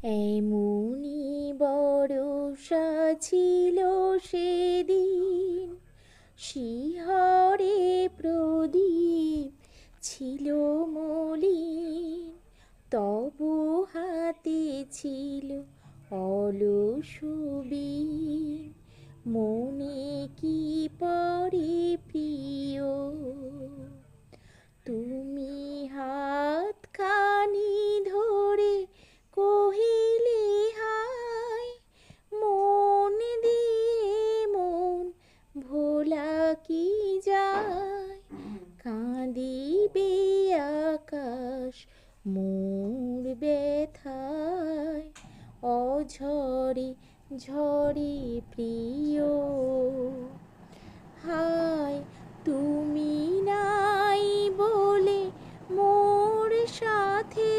এমনি বরষা ছিল সেদিন, শিহরে প্রদীপ ছিল মলিন, তবু হাতে ছিল অলস বীণ। মনে কি পড়ে প্রিয়, তুমি হাতখানি ধরে কহিলে হায়, মন দিয়ে মন ভোলা কি যায়। কাঁদিবে আকাশ মোর ব্যথায়, অঝরে ঝরে প্রিয়। হায় তুমি নাই বলে মোর সাথে,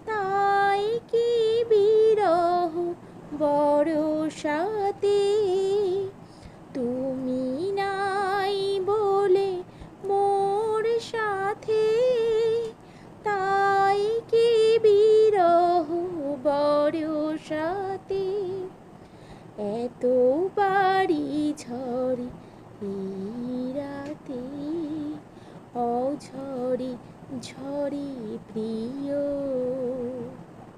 তাই কি বিরহ বরষাতে। তুমি নাই বলে মোর সাথে, তাই কি বিরহ বরষাতে। এত বাড়ি ঝড়ে এই রাতে, অঝরে ঝরে প্রিয়।